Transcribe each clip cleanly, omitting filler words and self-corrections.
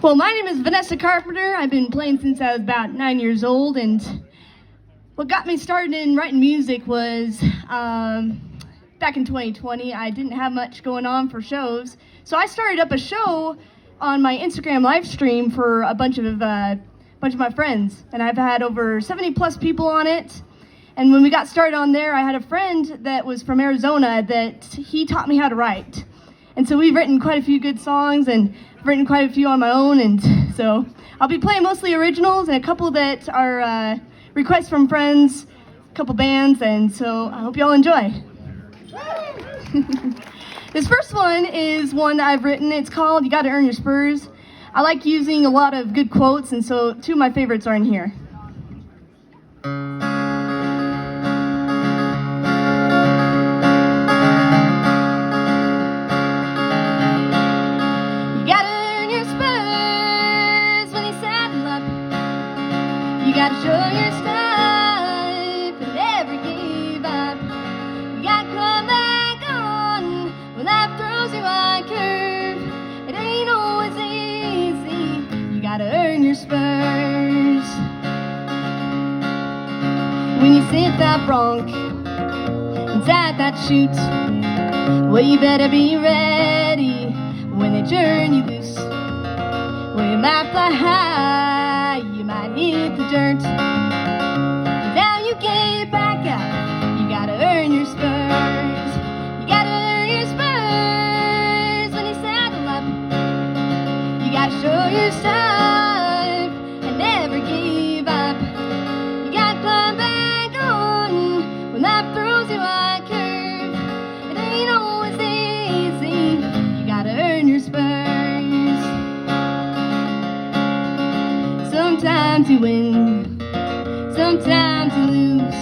Well, my name is Venessa Carpenter. I've been playing since I was about 9 years old, and what got me started in writing music was back in 2020. I didn't have much going on for shows, so I started up a show on my Instagram live stream for a bunch of my friends, and I've had over 70 plus people on it. And when we got started on there, I had a friend that was from Arizona that he taught me how to write. And so we've written quite a few good songs, and I've written quite a few on my own, and so I'll be playing mostly originals and a couple that are requests from friends, a couple bands, and so I hope you all enjoy. This first one is one that I've written. It's called You Gotta Earn Your Spurs. I like using a lot of good quotes, and so two of my favorites are in here. You gotta show your stuff and never give up. You gotta come back on when life throws you a curve. It ain't always easy. You gotta earn your spurs. When you sit that bronc inside that chute, well, you better be ready when they turn you loose. Well, you might fly high, you might hit the dirt. Now you get back up, you gotta earn your spurs. You gotta earn your spurs when you saddle up. You gotta show your stuff and never give up. You gotta climb back on when life throws you a curve. It ain't always easy, you gotta earn your spurs. Sometimes you win, sometimes you lose.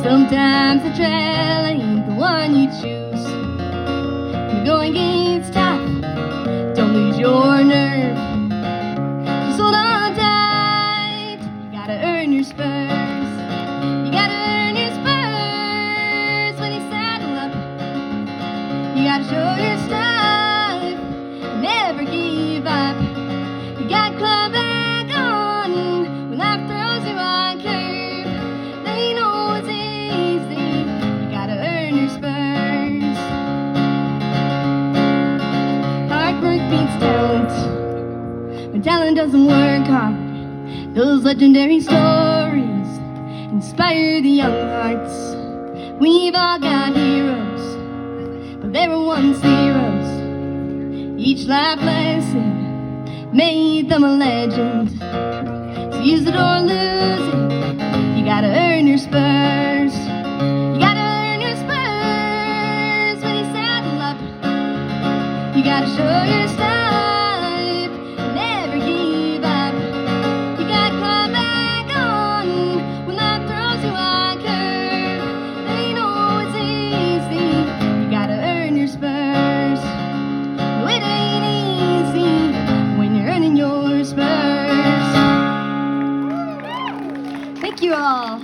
Sometimes the trail ain't the one you choose. The going gets tough, don't lose your nerve. Just hold on tight, you gotta earn your spurs. You gotta earn your spurs when you saddle up. You gotta show your stuff and never give up. You gotta climb back when life throws you a curve. They ain't always easy, you gotta earn your spurs. Hard work beats talent when talent doesn't work hard. Those legendary stories inspire the young hearts. We've all got heroes, but they were once zeros. Each life lesson made them a legend. So use it or lose it. You gotta earn your spurs. You gotta earn your spurs when you saddle up. You gotta show your stuff and never give up. You gotta climb back on when life throws you a curve. It ain't always easy. You gotta earn your spurs. No, it ain't easy when you're earning your spurs. Thank you all.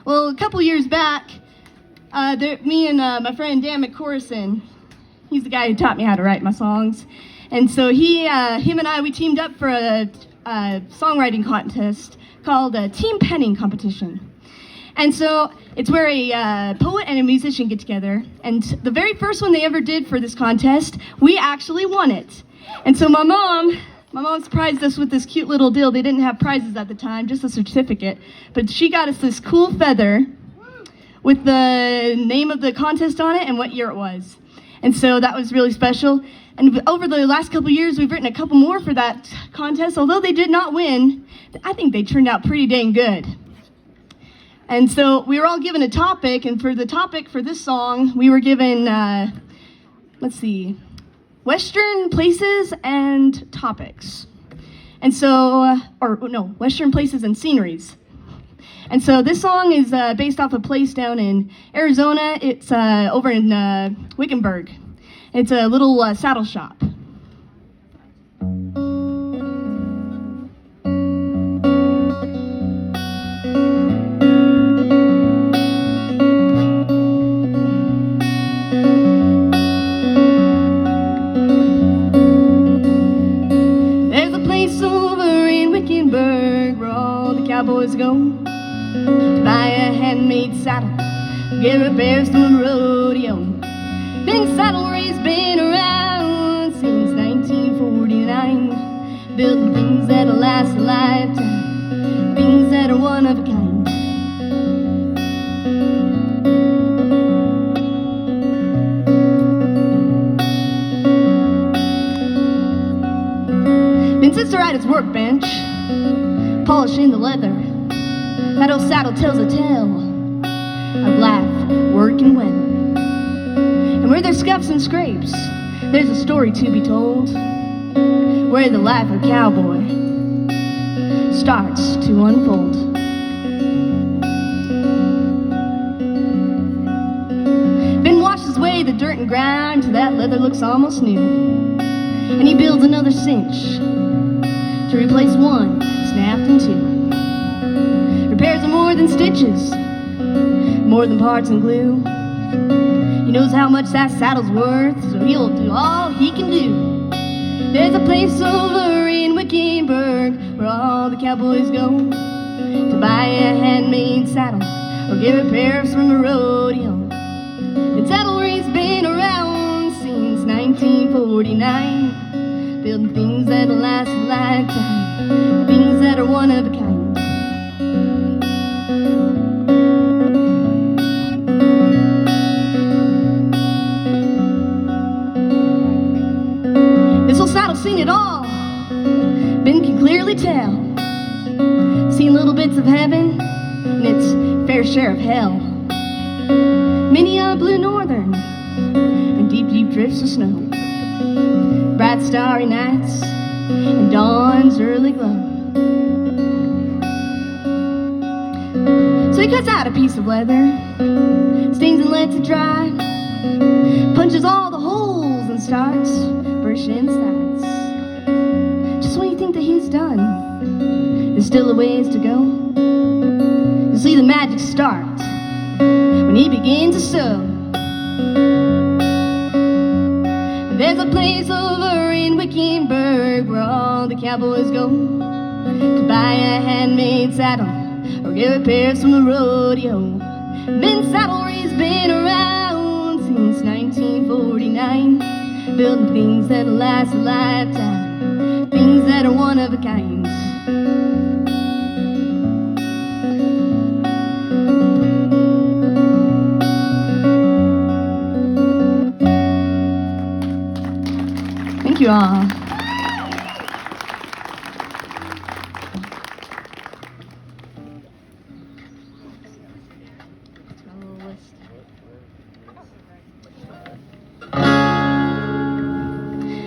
Well, a couple years back, me and my friend Dan McCorson, he's the guy who taught me how to write my songs, and so him and I, we teamed up for a songwriting contest called a Team Penning Competition. And so it's where a poet and a musician get together, and the very first one they ever did for this contest, we actually won it. And so my mom surprised us with this cute little deal. They didn't have prizes at the time, just a certificate, but she got us this cool feather with the name of the contest on it and what year it was. And so that was really special. And over the last couple years, we've written a couple more for that contest. Although they did not win, I think they turned out pretty dang good. And so we were all given a topic, and for the topic for this song, we were given, Western places and topics. And so, Western places and sceneries. And so this song is based off a place down in Arizona. It's over in Wickenburg. It's a little saddle shop. get repairs to the rodeo. Been saddlery's been around since 1949, building things that'll last a lifetime, things that are one of a kind. Been sits at his workbench, polishing the leather. That old saddle tells a tale of life, work, and weather. And where there's scuffs and scrapes, there's a story to be told, where the life of a cowboy starts to unfold. Ben washes away the dirt and grime till that leather looks almost new, and he builds another cinch to replace one snapped in two. Repairs are more than stitches, more than parts and glue. He knows how much that saddle's worth, so he'll do all he can do. There's a place over in Wickenburg where all the cowboys go to buy a handmade saddle or get repairs from a rodeo. And saddlery's been around since 1949, building things that'll last a lifetime, things that are one of a kind. Saddle seen it all. Ben can clearly tell. Seen little bits of heaven and its fair share of hell. Many a blue northern and deep, deep drifts of snow. Bright starry nights and dawn's early glow. So he cuts out a piece of leather, stains and lets it dry, punches all the holes and starts brushing sides. Just when you think that he's done, there's still a ways to go. You'll see the magic start when he begins to sew. There's a place over in Wickenburg where all the cowboys go to buy a handmade saddle or get repairs from the rodeo. Men's saddlery's been around since 1949, building things that'll last a lifetime, things that are one of a kind. Thank you all.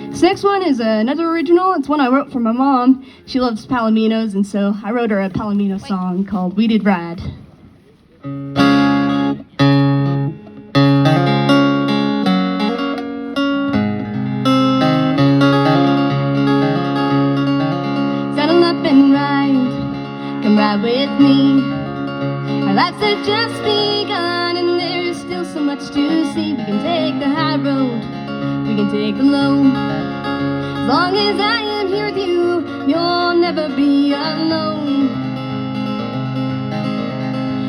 This next one is another original. It's one I wrote for my mom. She loves palominos, and so I wrote her a palomino song called We Did Ride. Saddle up and ride, come ride with me. Our lives have just begun and there's still so much to see. We can take the high road, we can take the low. As long as I am here with you, you'll never be alone.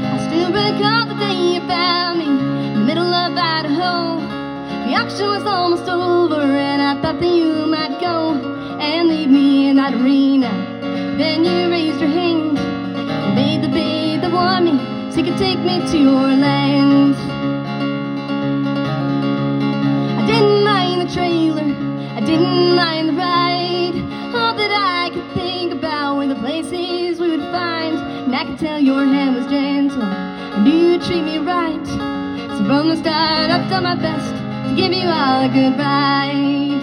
I still recall the day you found me in the middle of Idaho. The auction was almost over and I thought that you might go and leave me in that arena. Then you raised your hand and made the bid that won me so you could take me to your land. I didn't mind the trailer, I didn't mind the ride. All that I could think about were the places we would find. And I could tell your hand was gentle and you'd treat me right. So from the start I've done my best to give you all a good ride.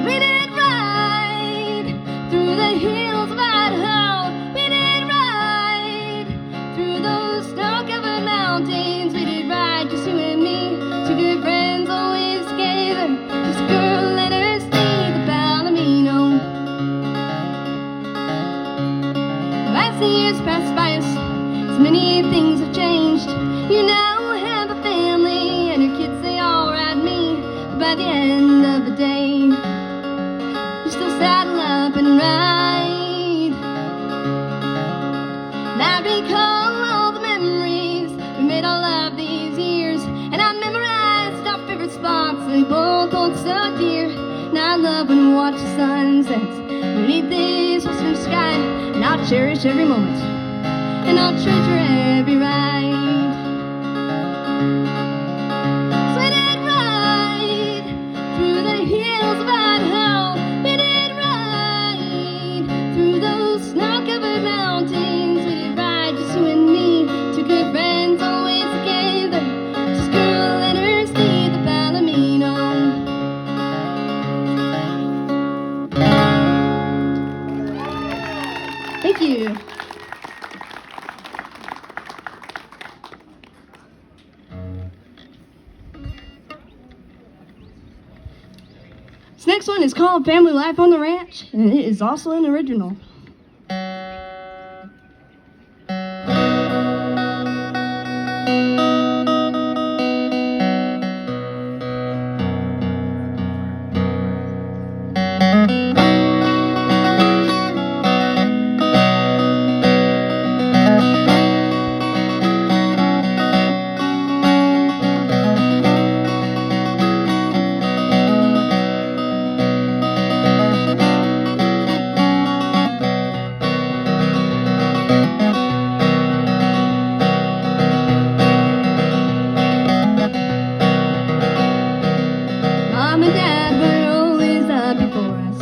We did ride through the hills of Idaho. We did ride through those snow-covered mountains. We did ride, just you and me, two good friends always together. Just a girl, let her stay the palomino. As the years pass by us, so many things have changed. You now have a family and your kids, they all ride me. But by the end of the day, you still saddle up and ride. up and watch the sunsets beneath this western sky. And I'll cherish every moment, and I'll treasure every ride. Spin it right through the hills of Idaho. Spin it right through those snow-covered mountains. Spin it right, just you and me, two good friends always together. Just girl and her Steve, the Palomino. Thank you. This next one is called Family Life on the Ranch, and it is also an original. Mom and Dad were always up before us.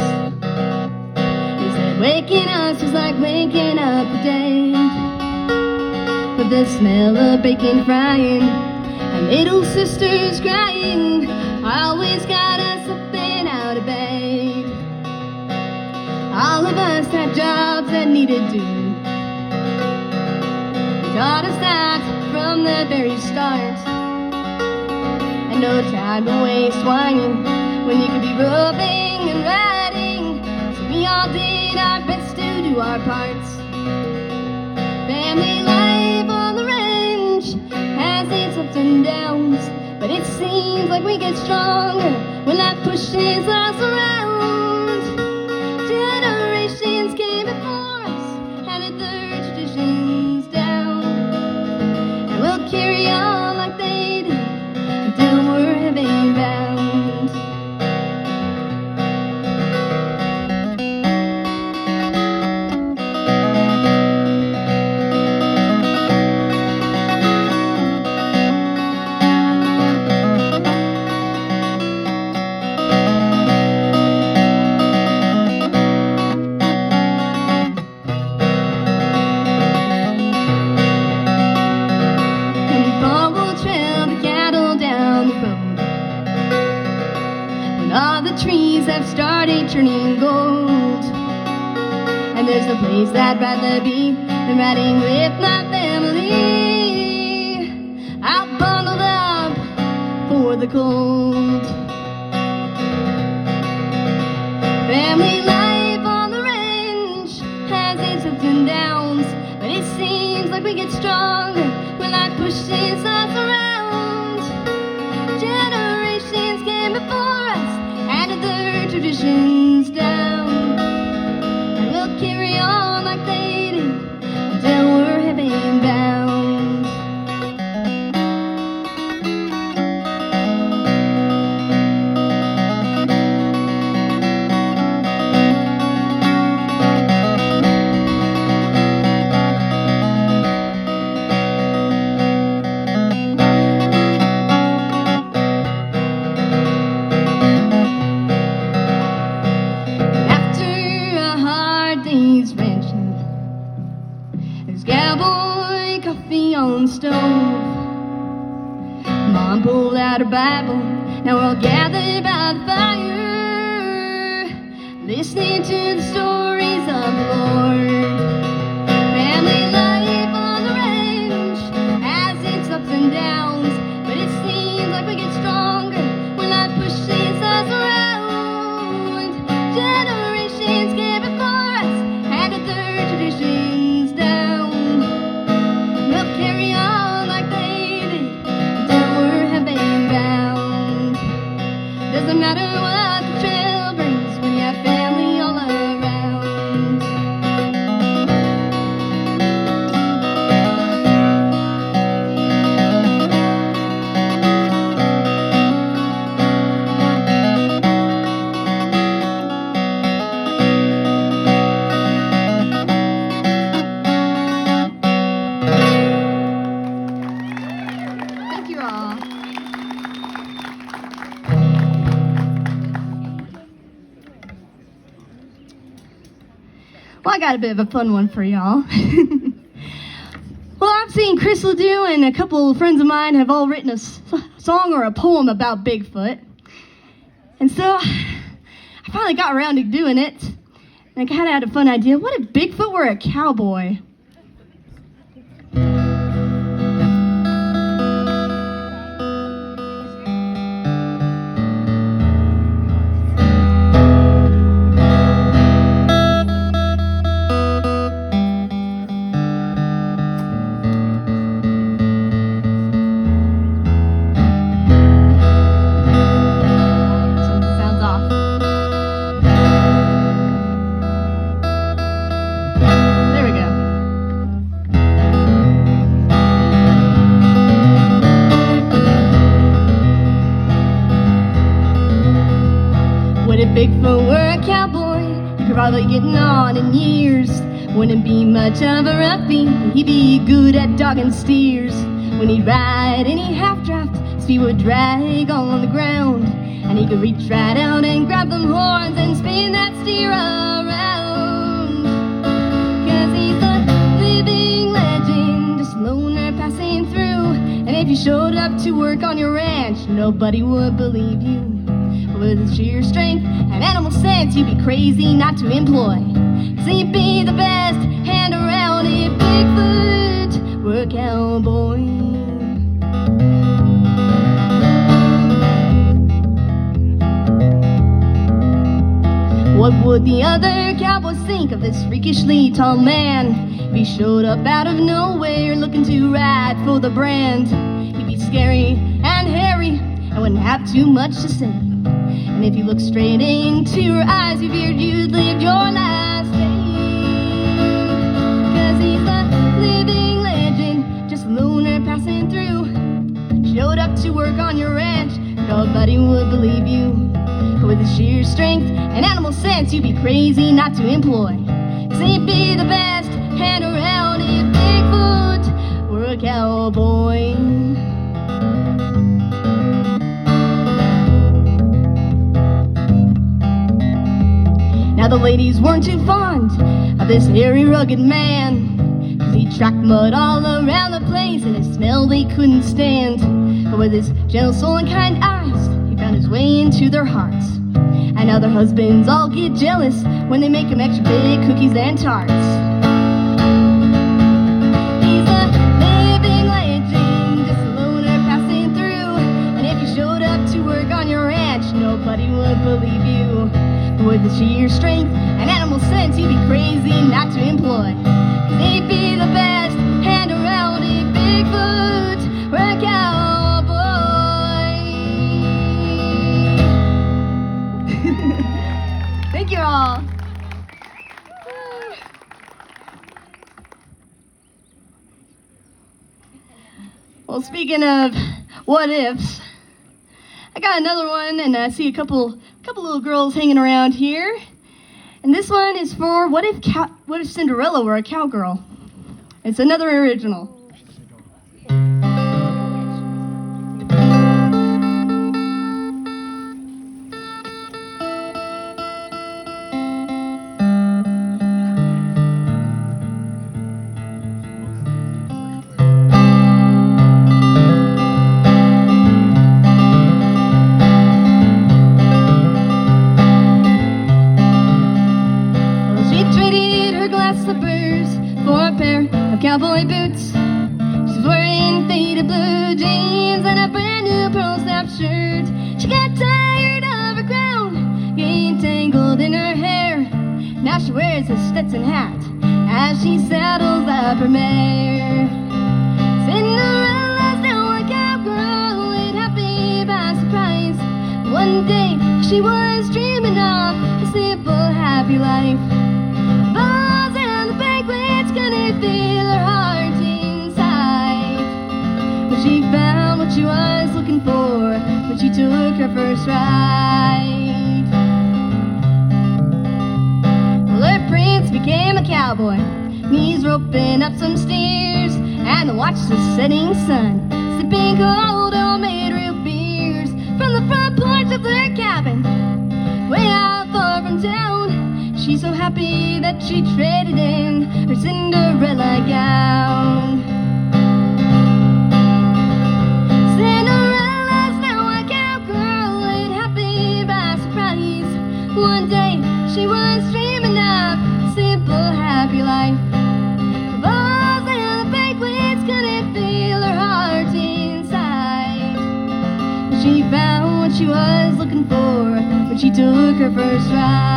They said waking us was like waking up the day, with the smell of bacon frying and little sisters crying. Always got us up and out of bed. All of us had jobs that needed doing. They taught us that from the very start. And no time to waste whining when you could be rubbing and riding. So we all did our best to do our parts. Family life on the ranch has its ups and downs, but it seems like we get stronger when life pushes us around. Generations came before us, handed their traditions down, and we'll carry on like they did until we're heaven bound. And fall will trail the cattle down the road when all the trees have started turning gold. And there's no place I'd rather be than riding with my family, out bundled up for the cold. Family life on the ranch has its ups and downs, but it seems like we get stronger when life pushes us around. Generations came before us, handed their traditions down, and we'll carry on like they did until we're heaven bound. After a hard day's ranching, there's cowboy coffee on the stove. Mom pulled out her Bible, now we're all gathered by the fire, listening to the stories of the Lord. Family life on the ranch has its ups and downs, but it seems like we get stronger when life pushes us around. Generations came before us, handed their traditions down. We'll carry on like they did until we're heaven bound. Doesn't matter what the trail brings when you have family all around. Well, I got a bit of a fun one for y'all. Well, I've seen Chris Ledoux and a couple of friends of mine have all written a song or a poem about Bigfoot. And so I finally got around to doing it. And I kind of had a fun idea. What if Bigfoot were a cowboy? Bigfoot were a cowboy, he could probably getting on in years. Wouldn't be much of a roughie, but he'd be good at dogging steers. When he'd ride any half-draft, his feet would drag all on the ground, and he could reach right out and grab them horns and spin that steer around. 'Cause he's a living legend, just a loner passing through. And if you showed up to work on your ranch, nobody would believe you. With his sheer strength and animal sense, you'd be crazy not to employ. 'Cause he'd be the best hand around if Bigfoot were a cowboy. What would the other cowboys think of this freakishly tall man? If he showed up out of nowhere looking to ride for the brand, he'd be scary and hairy and wouldn't have too much to say. And if you look straight into your eyes, you feared you'd lived your last day. 'Cause he's a living legend, just a loner passing through. Showed up to work on your ranch, nobody would believe you. With his sheer strength and animal sense, you'd be crazy not to employ. 'Cause he'd be the best hand around if Bigfoot were a cowboy. Now the ladies weren't too fond of this hairy, rugged man, 'cause he tracked mud all around the place and his smell they couldn't stand. But with his gentle soul and kind eyes, he found his way into their hearts. And now their husbands all get jealous when they make him extra big cookies and tarts. He's a living legend, just a loner passing through. And if you showed up to work on your ranch, nobody would believe you. With his sheer strength and animal sense, you'd be crazy not to employ. 'Cause he'd be the best hand around if Bigfoot were a cowboy. Thank you all. Well, speaking of what ifs, I got another one, and I see a couple little girls hanging around here. And this one is for what if Cinderella were a cowgirl? It's another original. Cowboy boots, she's wearing faded blue jeans and a brand new pearl snap shirt. She got tired of her crown, getting tangled in her hair. Now she wears a Stetson hat as she saddles up her mare. Cinderella's now a cowgirl, it happened by surprise. One day she was dreaming of a simple, happy life. Balls and the banquets gonna fill her heart inside. But she found what she was looking for when she took her first ride. Well, her prince became a cowboy. He's roping up some steers and watched the setting sun, sipping cold homemade root beers from the front porch of their cabin, way out far from town. She's so happy that she traded in her Cinderella gown. Cinderella's now a cowgirl and happy by surprise. One day she was dreaming of a simple, happy life. The balls and the banquets couldn't fill her heart inside. But she found what she was looking for when she took her first ride.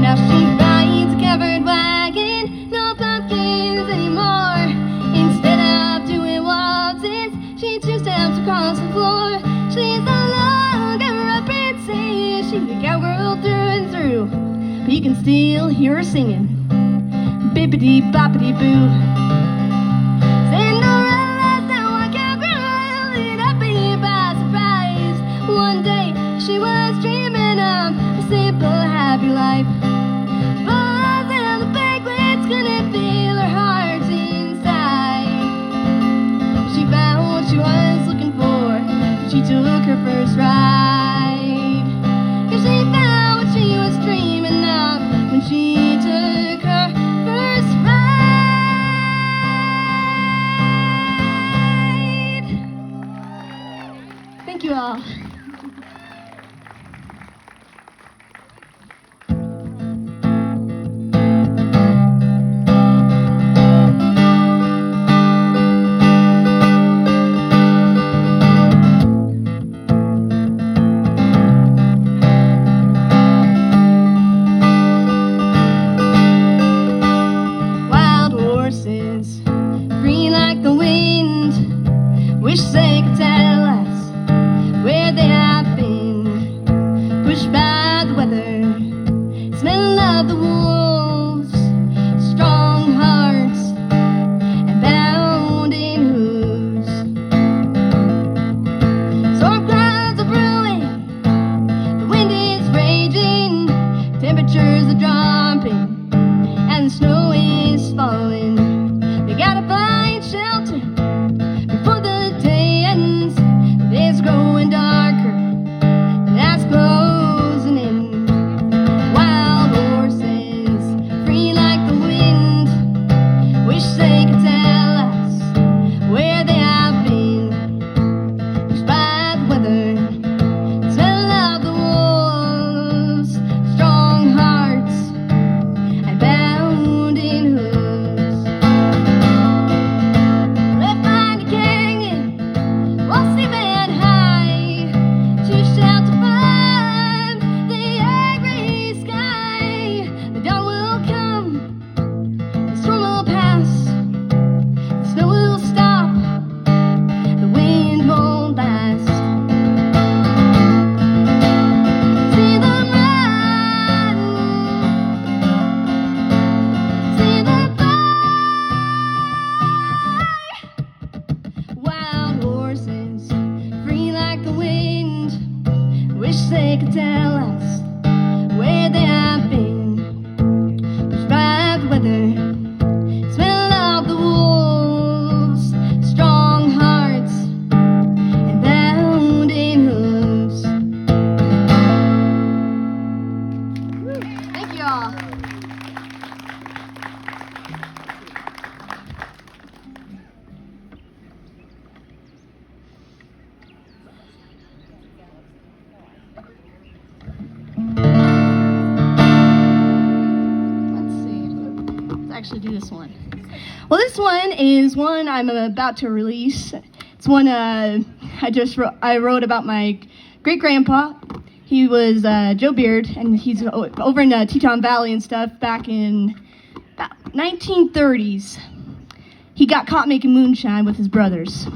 Now she rides a covered wagon, no pumpkins anymore. Instead of doing waltzes, she two-steps across the floor. She's no longer a princess, she's a cowgirl through and through. But you can still hear her singing, bippity-boppity-boo. Cinderella's now a cowgirl and happy by surprise. One day she was dreaming of a simple, happy life. Balls and the banquets couldn't fill her heart inside. She found what she was looking for when she took her first ride. Yeah, she found what she was dreaming of when she took her first ride. Thank you all. Wild horses, free like the wind, wish they could tell us where they have been. Pushed by the weather, smell of the wolves, strong hearts and bounding hooves. Storm clouds are brewing, the wind is raging, temperatures are dropping, and the snow is falling. They gotta find shelter before the day ends. The day's growing darker, the night's closing in. Wild horses, free like the wind, wish they could tell us where they have been. Pushed by the weather, smell of the wolves, strong hearts and bounding hooves. Left behind a canyon, while sleeping high, too shelter from the angry sky. The dawn will come, the storm will pass, the snow will stop, the wind won't last. See them run, see them fly. Wild horses, free like the wind, wish they could tell us where they have been. Pushed by the weather, smell of the wolves, strong hearts and bounding hooves. Thank you all. Let's see. Let's actually do this one. Well, this one is one I'm about to release. It's one I wrote about my great grandpa. He was Joe Beard, and he's over in Teton Valley and stuff back in about 1930s. He got caught making moonshine with his brothers.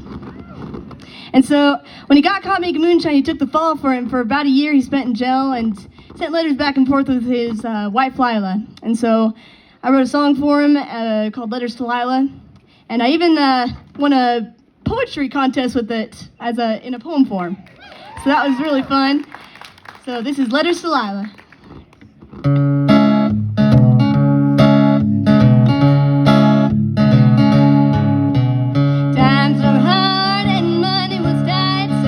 And so when he got caught making moonshine, he took the fall for him. For about a year, he spent in jail and sent letters back and forth with his wife, Lila. And so I wrote a song for him called Letters to Lila. And I even won a poetry contest with it in a poem form. So that was really fun. So this is Letters to Lila. Times were hard and money was tight, so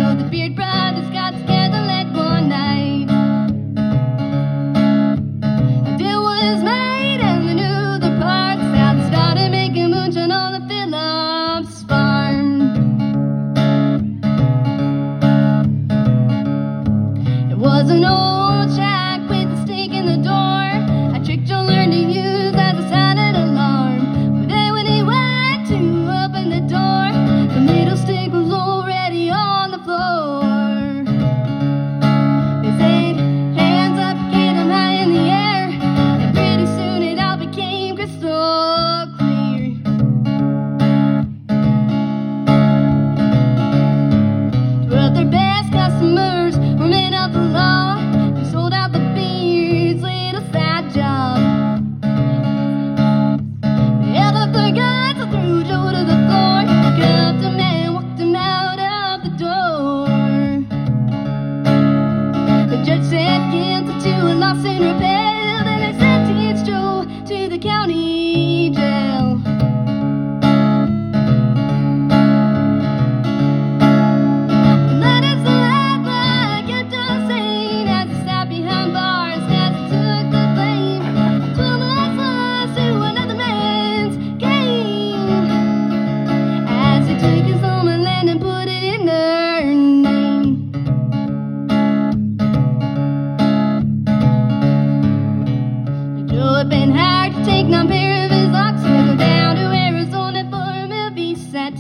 It'll have been hard to take one pair of his locks and go down to Arizona for a movie set.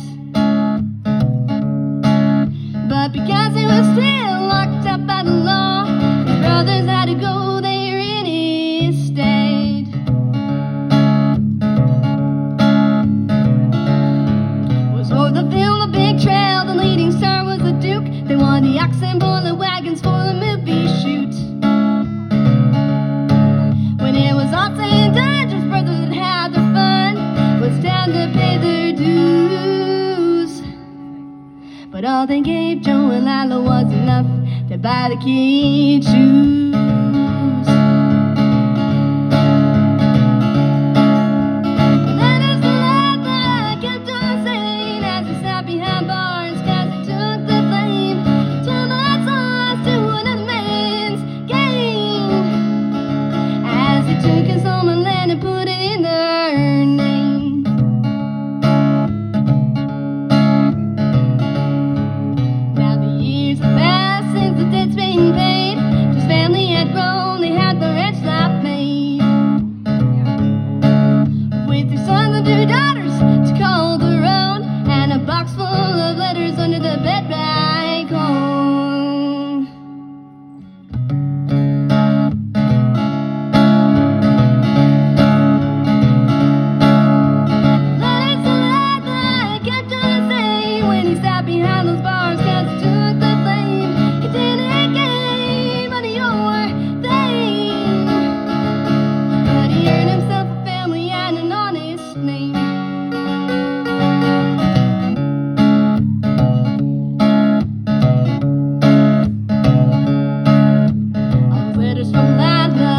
But because he was still locked up by the law, his brothers had to go there in his stead. Was for the film A Big Trail, the leading star was the Duke. They wanted the oxen pulling wagons for the movie shoot. When it was all said and done, his brothers had had their fun. It was time to pay their dues. But all they gave Joe and Lila was enough to buy the kid shoes. Letters to Lila kept on saying as he sat behind bars, 'cause he took the blame. 2 months lost to another man's game, as he took his home and land and put it in their name. Now the years have passed since the debt's been paid. His family had grown, they had the ranch life made. With 3 sons and 2 daughters to call their own, and a box full of letters under the bed back home. Letters to Lila kept on saying when he sat behind those bars, 'cause he took the blame. He didn't gain money or fame, but he earned himself a family and an honest name. All those letters from Lila,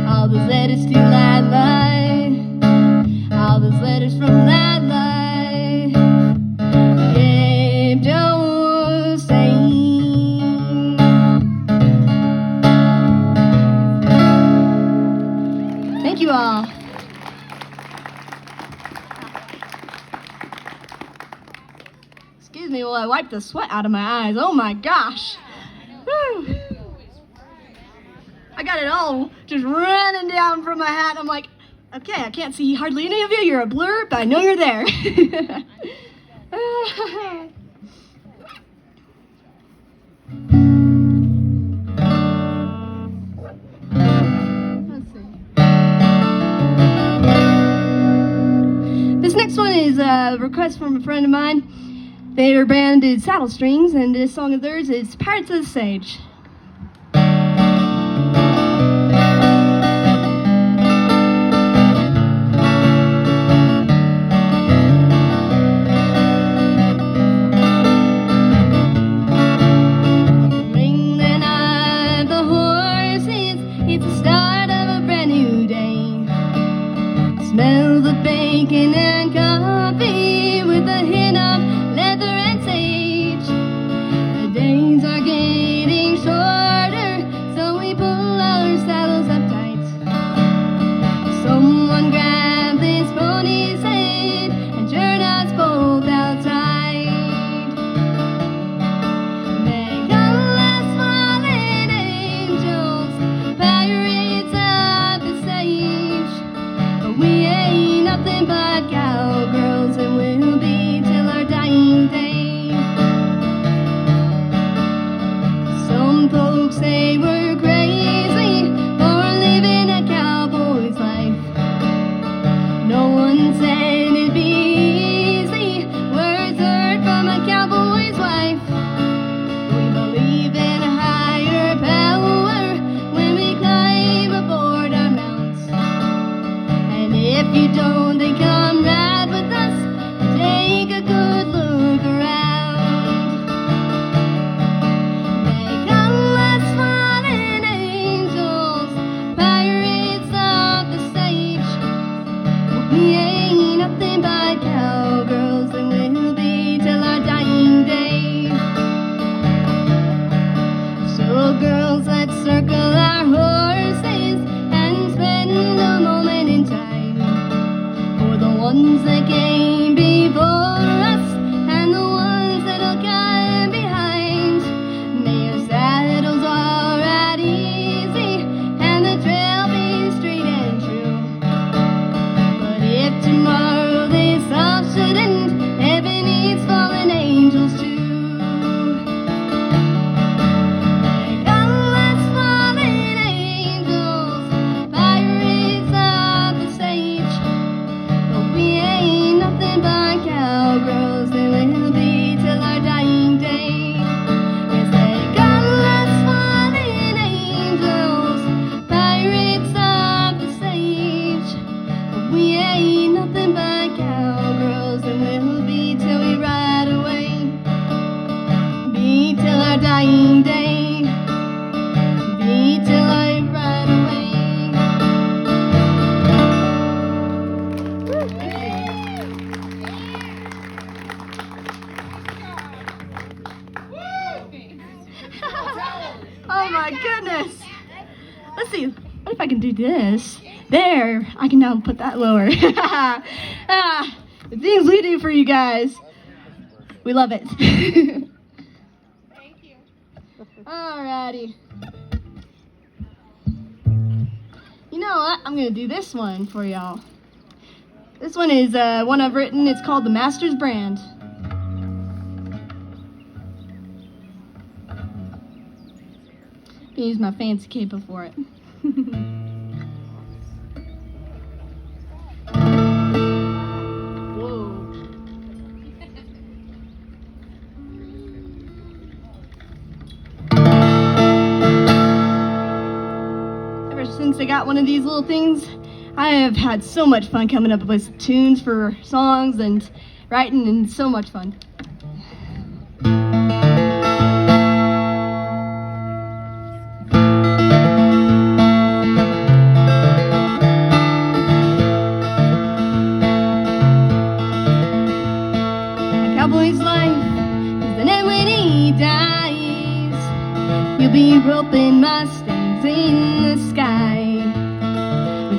all those letters to Lila, all those letters from Lila, kept on saying. Thank you all. Excuse me while I wipe the sweat out of my eyes. Oh my gosh. Whew. I got it all just running down from my hat. I'm like, okay, I can't see hardly any of you. You're a blur, but I know you're there. Let's see. This next one is a request from a friend of mine. Their band is Saddle Strings, and this song of theirs is Pirates of the Sage. Ring the night, the horses, it's the start of a brand new day. Smell the bacon and coffee with a hint of leather and sage. The days are getting shorter, so we pull our saddles up tight. Someone grab this pony's head and turn us both outside. They call us fallen angels, pirates of the sage, but we ain't nothing but cowgirls, and we'll be till our dying day. Some folks say we're crazy for living a cowboy's life. No one said it'd be easy. Words heard from a cowboy's wife. We believe in a higher power when we climb aboard our mounts, and if you don't, they come right Yes. There, I can now put that lower. The things we do for you guys. We love it. Thank you. Alrighty. You know what? I'm gonna do this one for y'all. This one is one I've written. It's called The Master's Brand. I'm gonna use my fancy capo for it. Since I got one of these little things, I have had so much fun coming up with tunes for songs and writing, and so much fun. A cowboy's life is the end when he dies. You'll be roping Mustangs in the sky.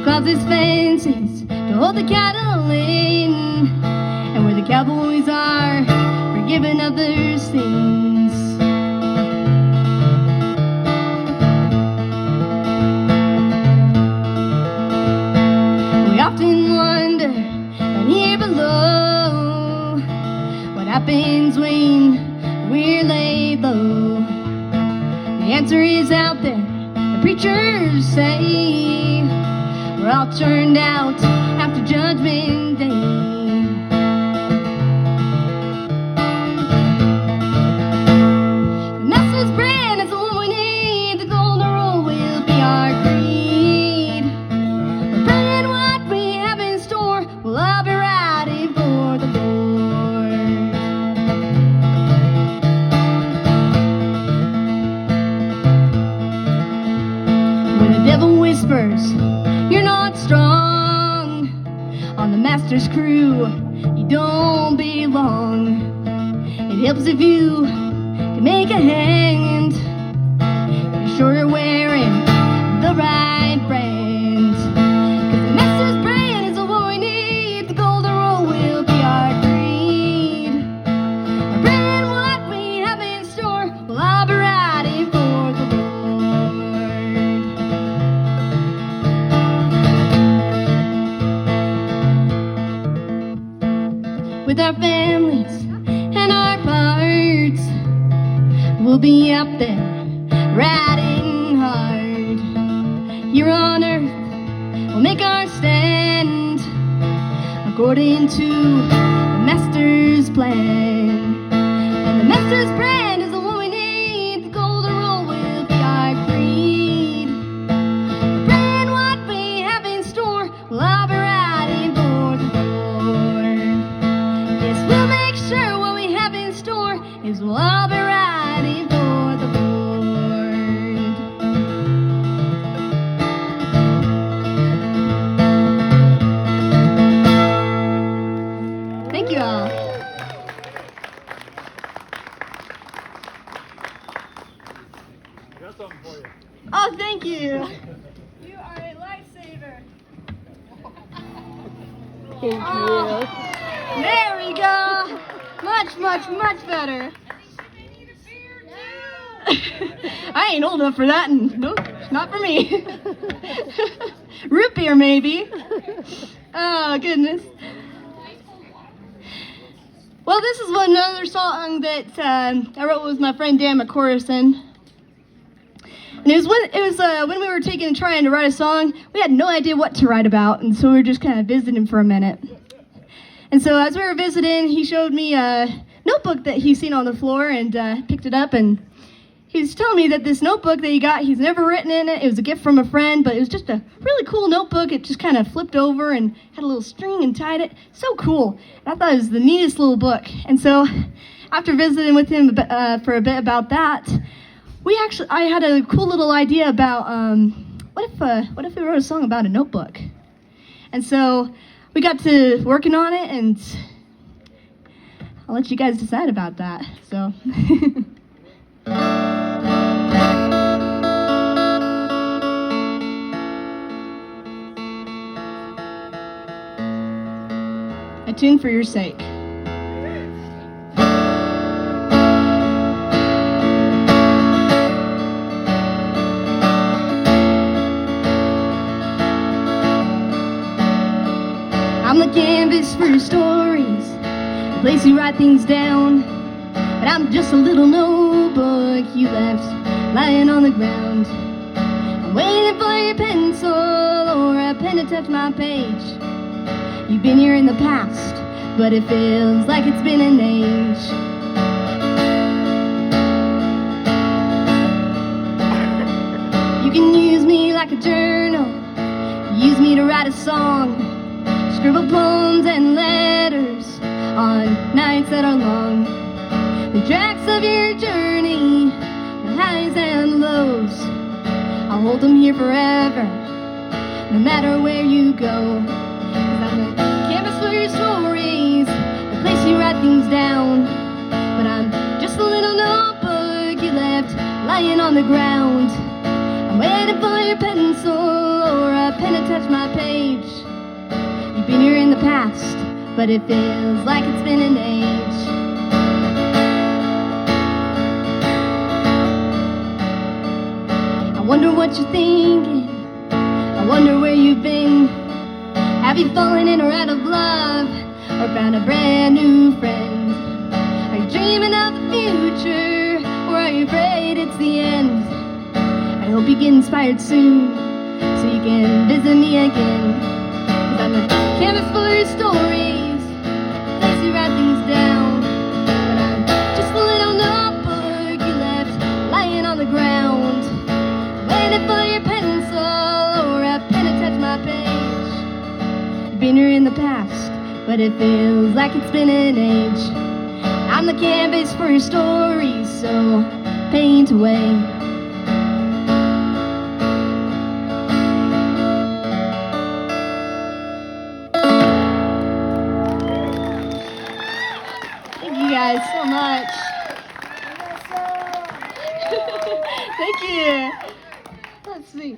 Clouds his fences to hold the cattle in, and where the cowboys are, forgiving of their sins. We often wonder down here below what happens when we're laid low. The answer is out there, the preachers say. We're all turned out after Judgment Day. The Master's brand is the one we need. The golden rule will be our creed. We're praying what we have in store. We'll all be riding for the Lord. When the devil whispers, you're not strong on the Master's crew, you don't belong. It helps if you can make a hand. Be sure you're wearing the right brand. 'Cause the Master's brand is the one we need. The golden rule will be our creed. We're praying what we have in store. We'll all be riding for the Lord. With our families and our parts, we'll be up there riding hard. Here on earth, we'll make our stand according to the Master's plan. And the Master's brand is the one we need. The golden rule will be our creed. We're praying what we have in store. We'll all be riding for the Lord. Yes, we'll make sure what we have in store is we'll all be riding for the Lord. Thank you all. Got something for you. Oh, thank you. You are a lifesaver. Oh, there we go. Much, much, much better. I ain't old enough for that, and nope, not for me. Root beer, maybe. Oh, goodness. Well, this is another song that I wrote with my friend Dan McCorrison. And it was when we were trying to write a song, we had no idea what to write about, and so we were just kind of visiting for a minute. And so as we were visiting, he showed me a notebook that he's seen on the floor, and picked it up, and he was telling me that this notebook that he got, he's never written in it. It was a gift from a friend, but it was just a really cool notebook. It just kind of flipped over and had a little string and tied it. So cool. And I thought it was the neatest little book. And so after visiting with him for a bit about that, I had a cool little idea about what if we wrote a song about a notebook? And so we got to working on it, and I'll let you guys decide about that. So. a tune for your sake. I'm the canvas for your stories, the place you write things down. But I'm just a little notebook you left lying on the ground. I'm waiting for your pencil or a pen to touch my page. You've been here in the past, but it feels like it's been an age. You can use me like a journal, use me to write a song, scribble poems and letters on nights that are long. The tracks of your journey, the highs and lows, I'll hold them here forever, no matter where you go. 'Cause I'm the canvas for your stories, the place you write things down. But I'm just a little notebook you left lying on the ground. I'm waiting for your pencil or a pen to touch my page. You've been here in the past, but it feels like it's been an age. I wonder what you're thinking, I wonder where you've been. Have you fallen in or out of love, or found a brand new friend? Are you dreaming of the future, or are you afraid it's the end? I hope you get inspired soon, so you can visit me again. 'Cause I'm a canvas for your stories, the place you write things down. But I'm just a little notebook you left lying on the ground. Waiting for your pencil or a pen to touch my page. You've been here in the past, but it feels like it's been an age. I'm the canvas for your stories, so paint away. Thank you guys so much. Thank you. Let's see.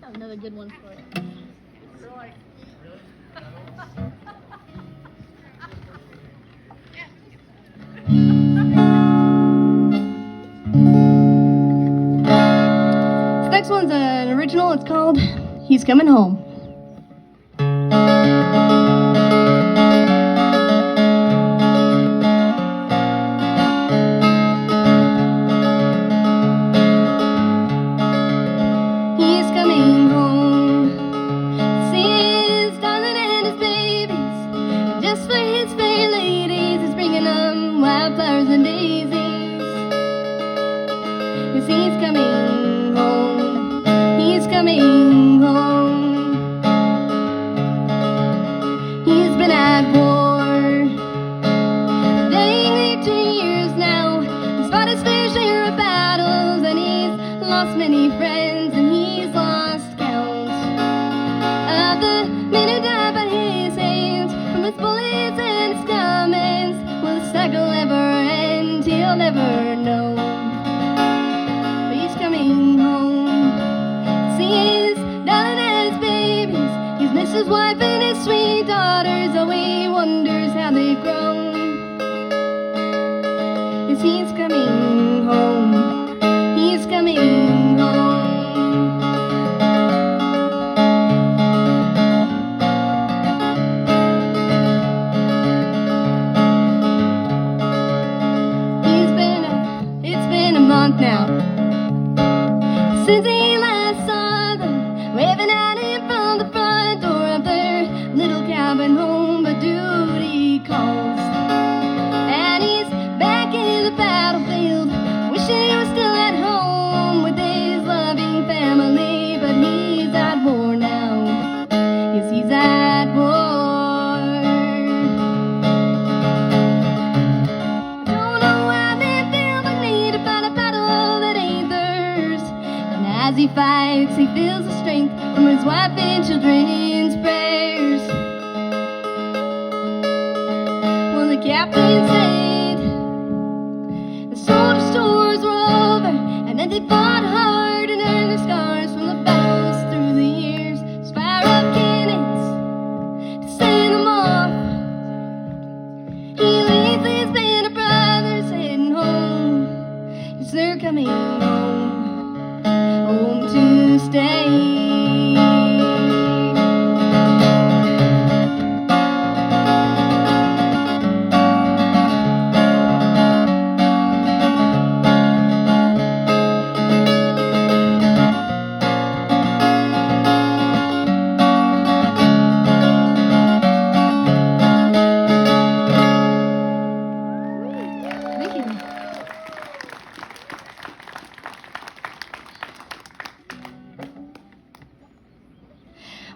I have another good one for you. This next one's an original. It's called He's Coming Home. His wife and his sweet daughters, oh, he wonders how they've grown. Yes, he's coming home. He's coming home. It's been a month now since he last saw them waving at him from the front door of their little cabin home, but duty calls, and he's back in the battlefield, wishing he was still at home with his loving family, but he's at war now. Yes, he's at war. Don't know how they feel the need to fight a battle that ain't theirs, and as he fights, he feels the strength from his wife and children's prayers. Well, the captain said the soldiers' tours were over, and that they fought hard and earned their scars from the battles through the years. Just fire up cannons to send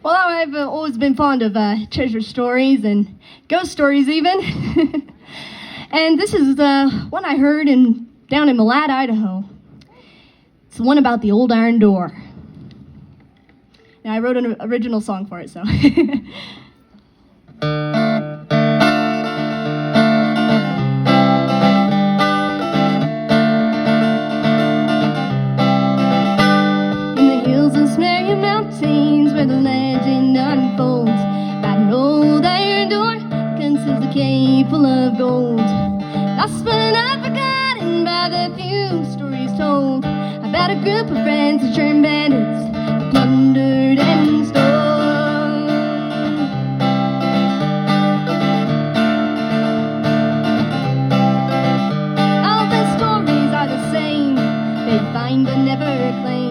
Well, I've always been fond of treasure stories and ghost stories even. And this is the one I heard down in Malad, Idaho. It's the one about the old iron door. Now, I wrote an original song for it, so. Mountains where the legend unfolds about an old iron door conceals a cave full of gold. Lost but not forgotten by the few stories told about a group of friends who turned bandits, who plundered and stole. All the stories are the same, they find but never claim.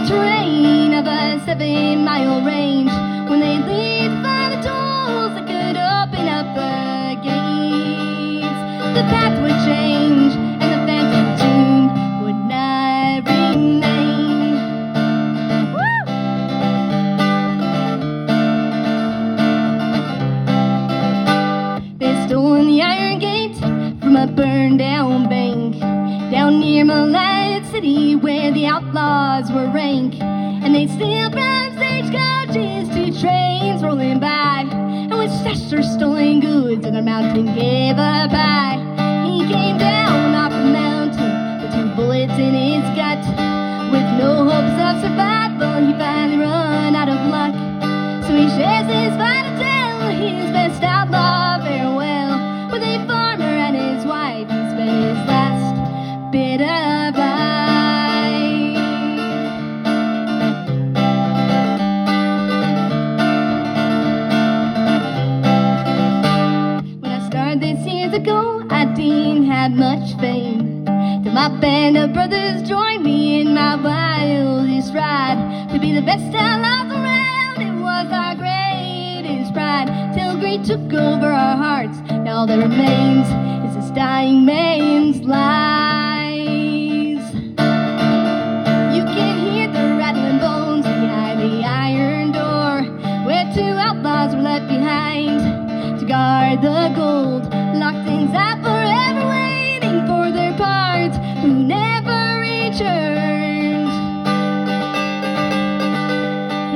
Terrain of a 7-mile range. When they leave to find the tools that could open up the gates, the path would change and the phantom tomb would not remain. Woo! They've stolen the iron gate from a burned down bank down near Malad City, where the outlaws were rank. And they'd steal from stagecoaches to trains rolling by, and would stash their stolen goods in their mountain gave a bye. He came down off the mountain with 2 bullets in his gut. With no hopes of survival, he finally run out of luck. So he shares his final tale, his best outlaw farewell, with a farmer and his wife. He spent his last bit of life. When I started this years ago, I didn't have much fame, till my band of brothers joined me in my wildest ride. To be the best outlaws around, it was our greatest pride. Till greed took over our hearts, now all that remains is this dying man's lies. You can hear the rattling bones behind the iron door, where 2 outlaws were left behind to guard the gold, locked inside forever, waiting for their parts, who never returned.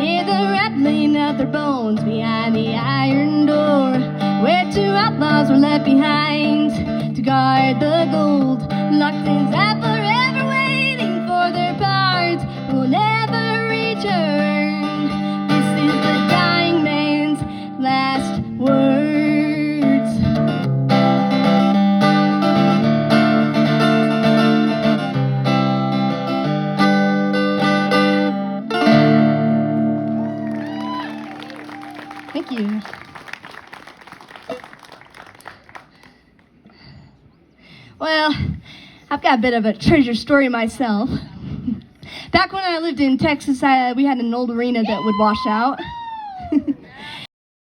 Hear the rattling of their bones behind the iron door, where 2 outlaws were left behind to guard the gold, locked inside forever, waiting for their parts, who will never return. This is the dying man's last words. Thank you. Well, I've got a bit of a treasure story myself. Back when I lived in Texas, we had an old arena that would wash out.